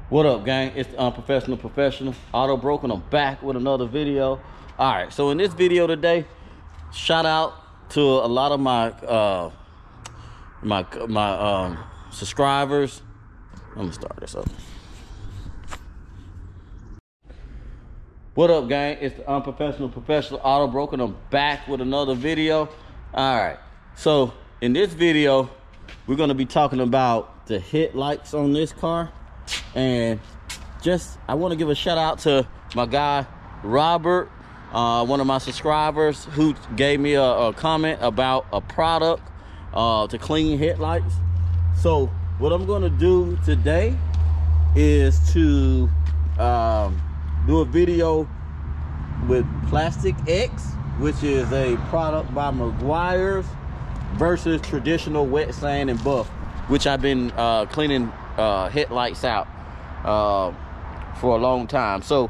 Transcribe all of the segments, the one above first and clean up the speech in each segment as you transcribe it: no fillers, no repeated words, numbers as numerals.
What up, gang? It's the Unprofessional Professional. Auto Broken. I'm back with another video. All right, so in this video today, shout out to a lot of my subscribers. I'm gonna start this up. What up, gang? It's the Unprofessional Professional. Auto Broken. I'm back with another video. All right, so in this video, we're gonna be talking about the headlights on this car. And I want to give a shout out to my guy Robert, one of my subscribers, who gave me a comment about a product to clean headlights. So what I'm going to do today is to do a video with Plastx, which is a product by Meguiar's, versus traditional wet sand and buff, which I've been cleaning headlights out for a long time. So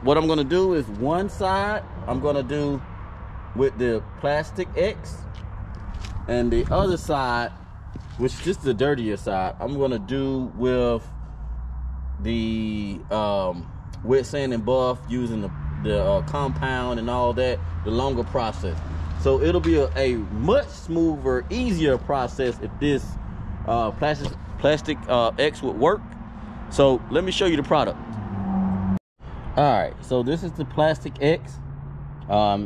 what I'm gonna do is one side I'm gonna do with the Plastx, and the other side, which is just the dirtier side, I'm gonna do with the wet sand and buff, using the compound and all that, the longer process. So it'll be a much smoother, easier process if this Plastx would work. So let me show you the product. All right, so this is the Plastx.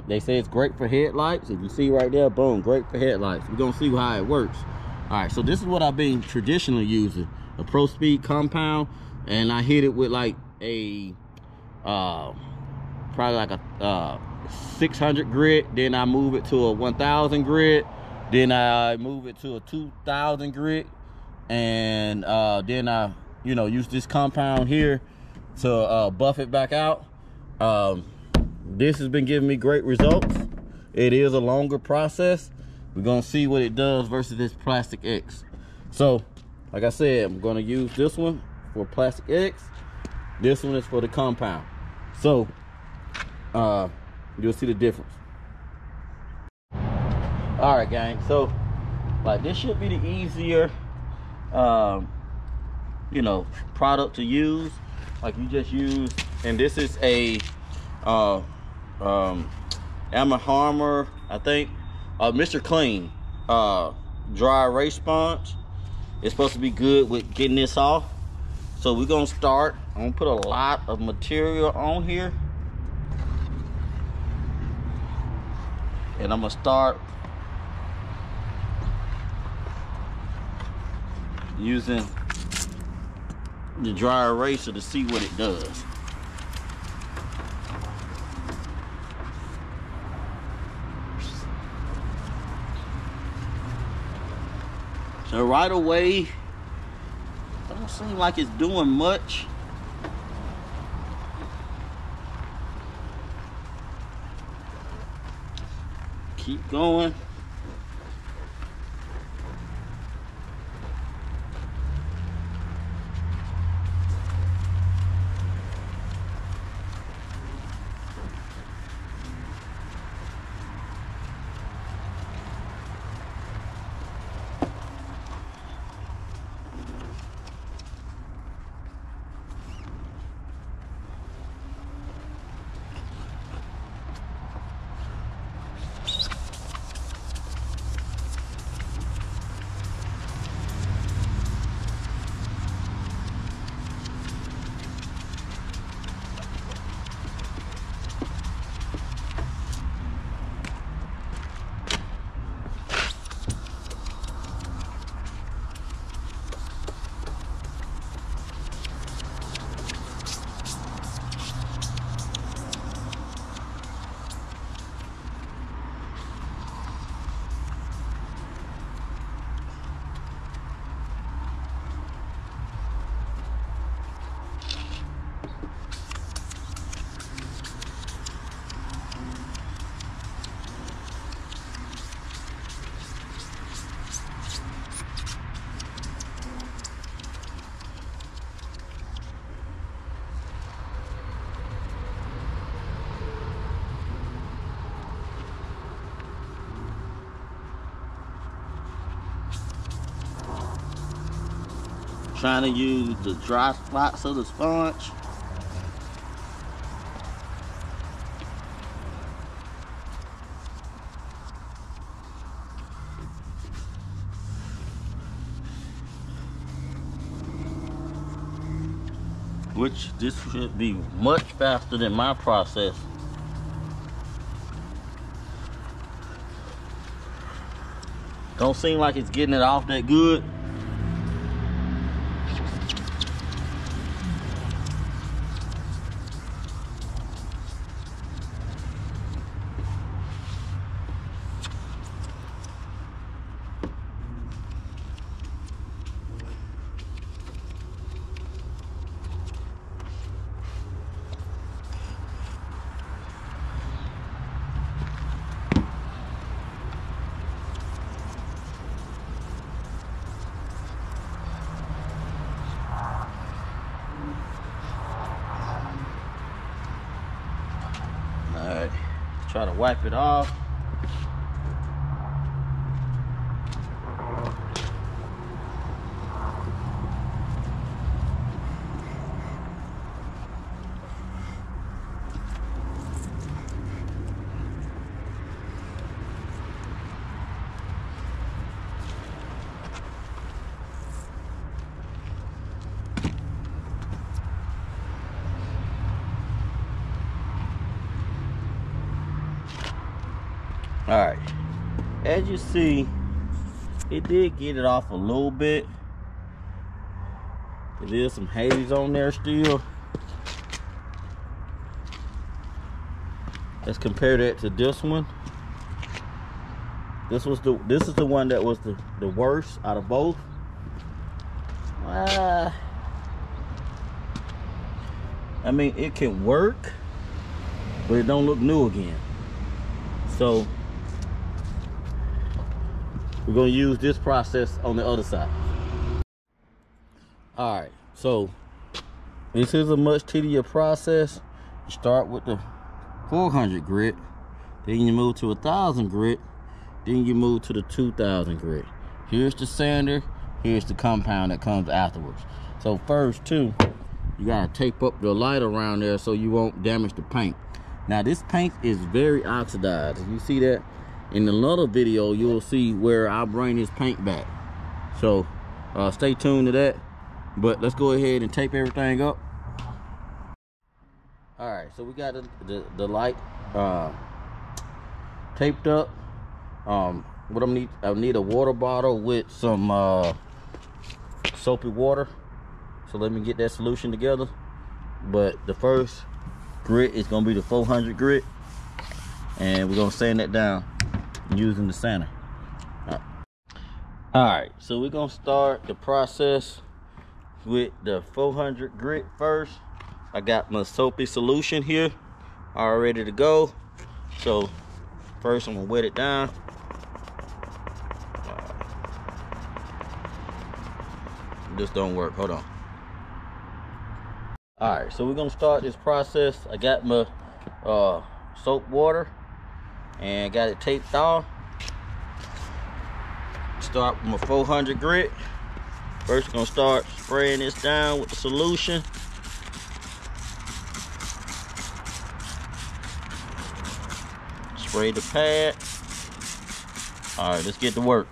They say it's great for headlights. If you see right there, boom, great for headlights. We're gonna see how it works. All right, so this is what I've been traditionally using, a Pro Speed compound, and I hit it with like a probably like a 600 grit, then I move it to a 1000 grit, then I move it to a 2000 grit, and then I use this compound here to buff it back out. This has been giving me great results. It is a longer process. We're gonna see what it does versus this Plastx. So like I said, I'm gonna use this one for Plastx, this one is for the compound. So you'll see the difference. All right, gang, so like this should be the easier product to use. Like you just use, and this is a Arm & Hammer, I think, Mr. Clean dry erase sponge. It's supposed to be good with getting this off. So we're gonna start. I'm gonna put a lot of material on here, and I'm gonna start using the dry eraser to see what it does. So right away, it don't seem like it's doing much. Keep going. trying to use the dry spots of the sponge. Which this should be much faster than my process. Don't seem like it's getting it off that good. Alright, try to wipe it off. All right, as you see, it did get it off a little bit. There is some haze on there still. Let's compare that to this one. This is the one that was the worst out of both. I mean, it can work, but it don't look new again. So we're gonna use this process on the other side. All right, so this is a much tedious process. You start with the 400 grit, then you move to 1,000 grit, then you move to the 2,000 grit. Here's the sander, here's the compound that comes afterwards. So first too, you gotta tape up the light around there so you won't damage the paint. Now this paint is very oxidized. If you see that in another video, you'll see where I bring this paint back. So stay tuned to that. But let's go ahead and tape everything up. All right, so we got the light taped up. What I need a water bottle with some soapy water. So let me get that solution together. But the first grit is gonna be the 400 grit, and we're gonna sand that down using the sander. All right, so we're gonna start the process with the 400 grit first. I got my soapy solution here all ready to go. So first I'm gonna wet it down. This don't work, hold on. All right, so we're gonna start this process. I got my soap water and got it taped off. Start with my 400 grit. First, gonna start spraying this down with the solution. Spray the pad. All right, let's get to work.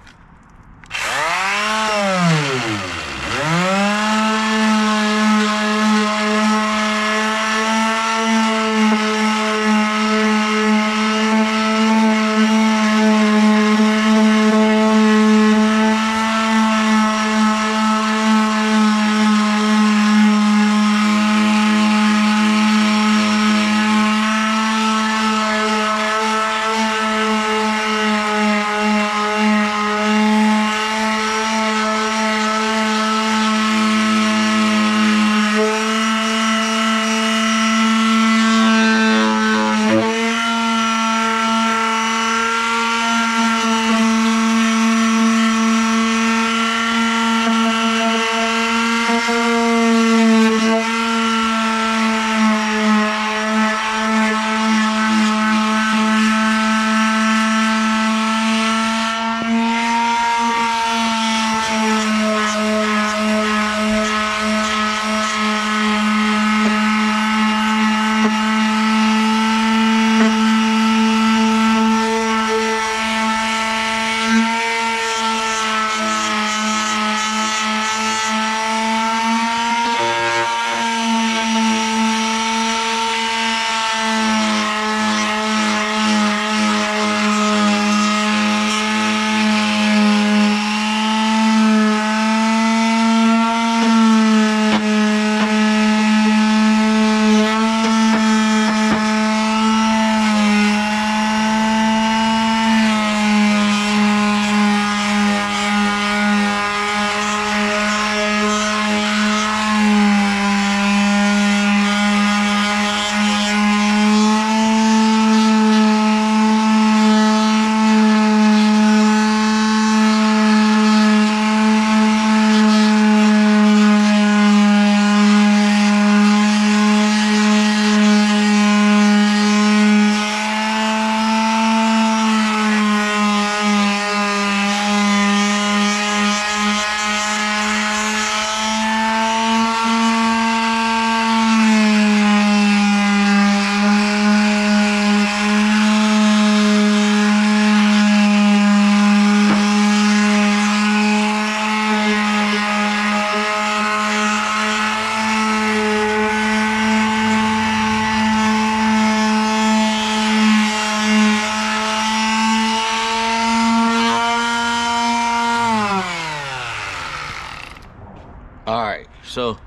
So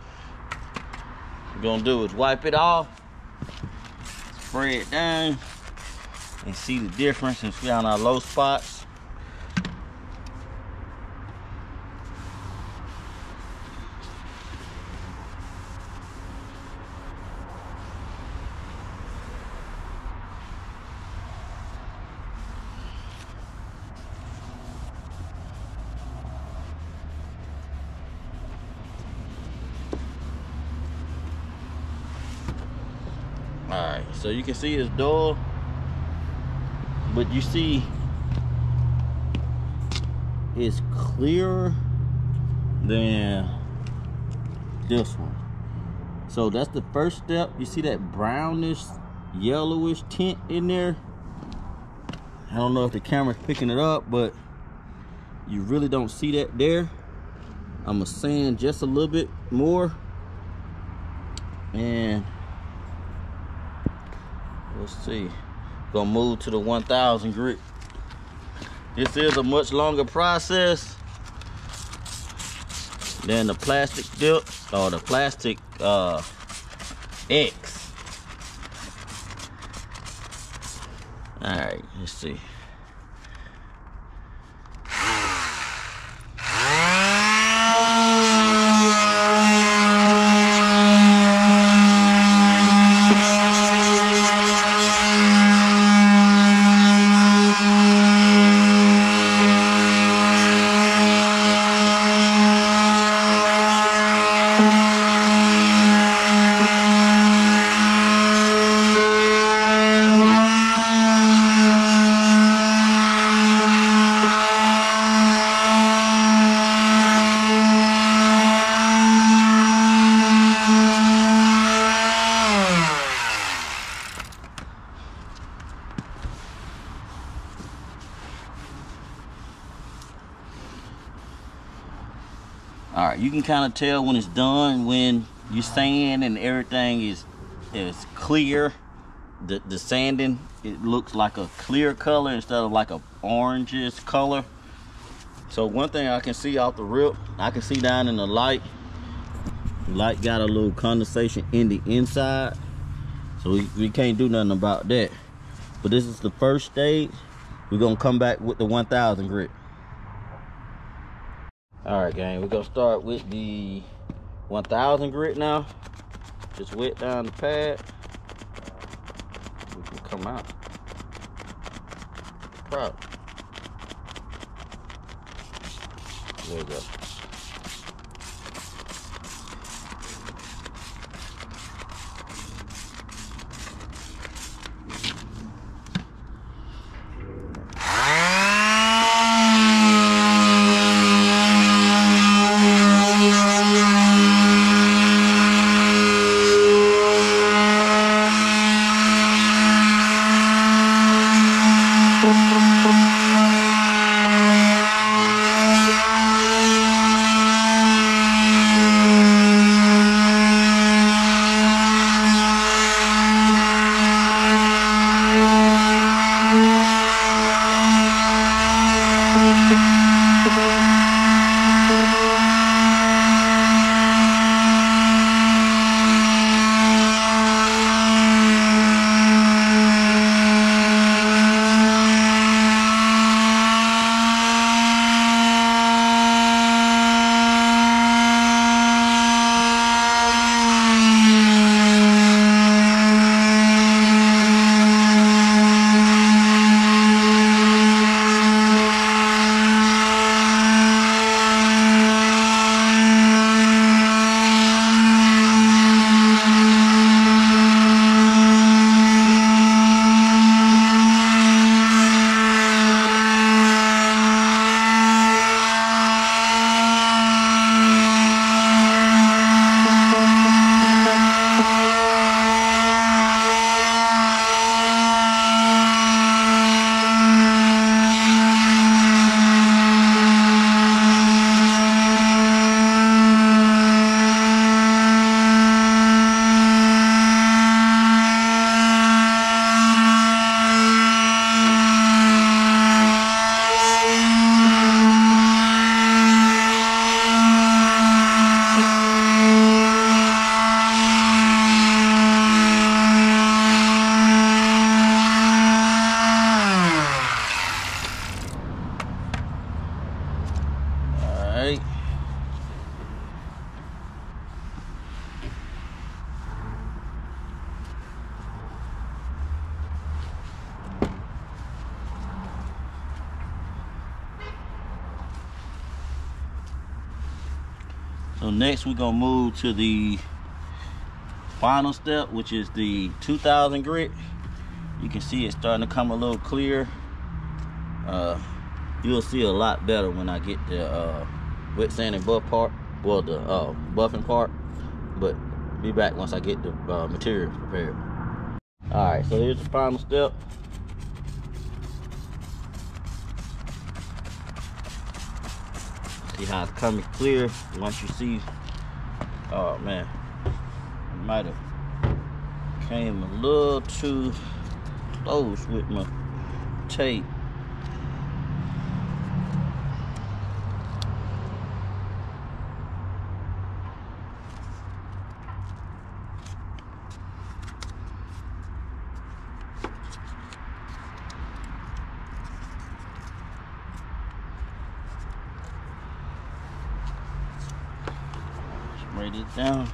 we're gonna do is wipe it off, spray it down, and see the difference and see on our low spots. Alright, so you can see it's dull, but you see it's clearer than this one. So that's the first step. You see that brownish, yellowish tint in there? I don't know if the camera's picking it up, but you really don't see that there. I'm gonna sand just a little bit more, and let's see, gonna move to the 1000 grit. This is a much longer process than the plastic dip or the Plastx X. All right, let's see. All right, you can kind of tell when it's done, when you sand and everything is clear. The sanding, it looks like a clear color instead of like a orangish color. So one thing I can see off the rip, I can see down in the light. The light got a little condensation in the inside, so we can't do nothing about that. But this is the first stage. We're gonna come back with the 1000 grit. All right, gang, we're gonna start with the 1000 grit now. Just wet down the pad. We can come out proud. There we go. So next we're gonna move to the final step, which is the 2000 grit. You can see it's starting to come a little clear. You'll see a lot better when I get the wet sand and buff part, well, the buffing part. But be back once I get the material prepared. All right, so here's the final step. See how it's coming clear. Once you see, oh man, I might have came a little too close with my tape. Write it down.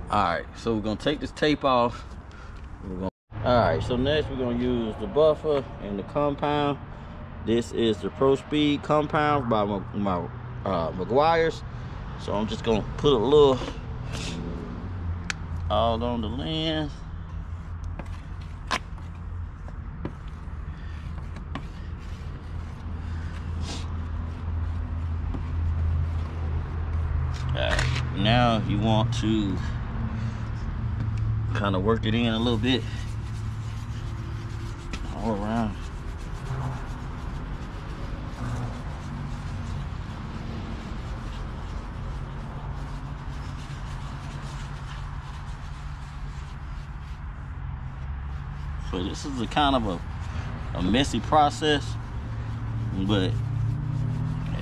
Alright, so we're gonna take this tape off. Alright, so next we're gonna use the buffer and the compound. This is the Pro Speed compound by my McGuire's. So I'm just gonna put a little all on the lens. Alright, now you want to kind of work it in a little bit all around. So this is a kind of a messy process, but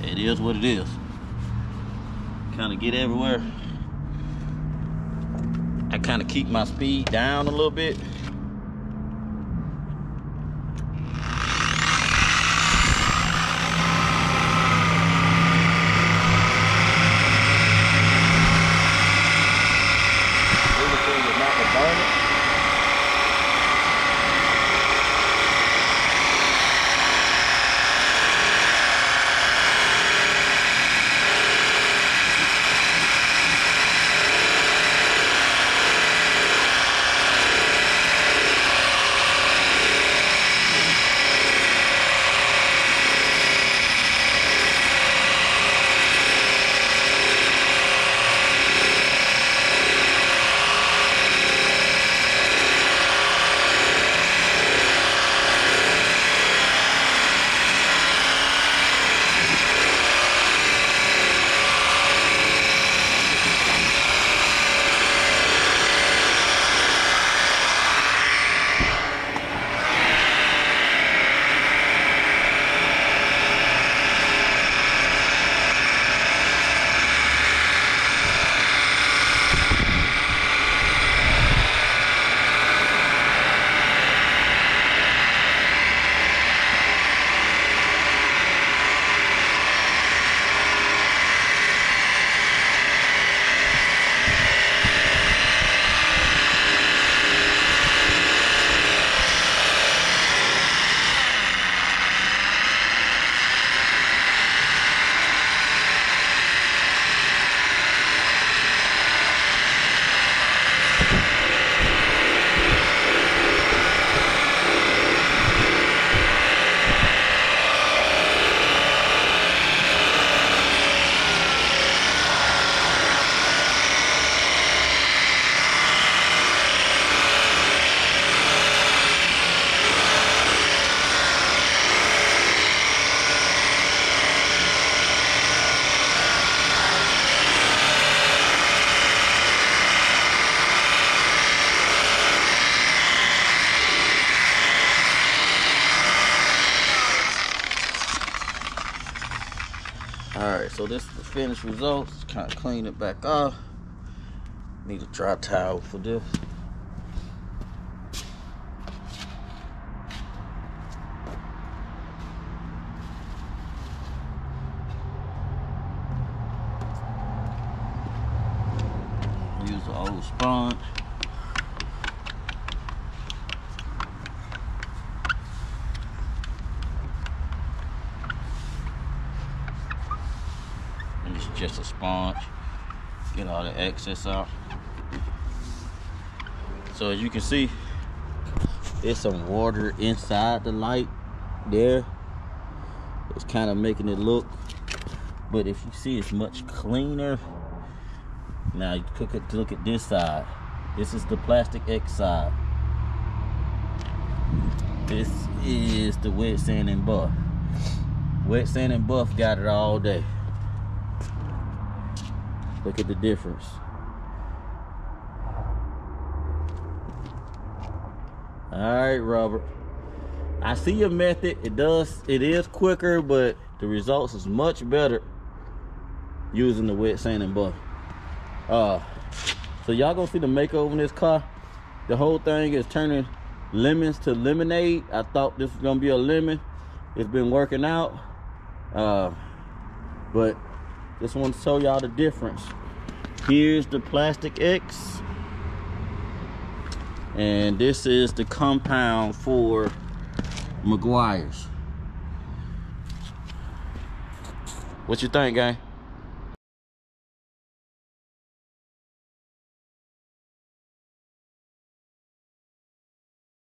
it is what it is. Kind of get everywhere. I kind of keep my speed down a little bit. Everything is not to burn it. So this is the finished results. Kind of clean it back off. Need a dry towel for this. Use the old sponge. And it's just a sponge. Get all the excess out. So as you can see, there's some water inside the light there. It's kind of making it look, but if you see, it's much cleaner. Now you look at this side. This is the Plastx side. This is the wet sand and buff. Wet sand and buff got it all day. Look at the difference. All right, Robert. I see your method. It is quicker, but the results is much better using the wet sand and buff. So y'all gonna see the makeover in this car. The whole thing is turning lemons to lemonade. I thought this was gonna be a lemon. It's been working out. But just want to show y'all the difference. Here's the Plastx. And this is the compound for Meguiar's. What you think, gang?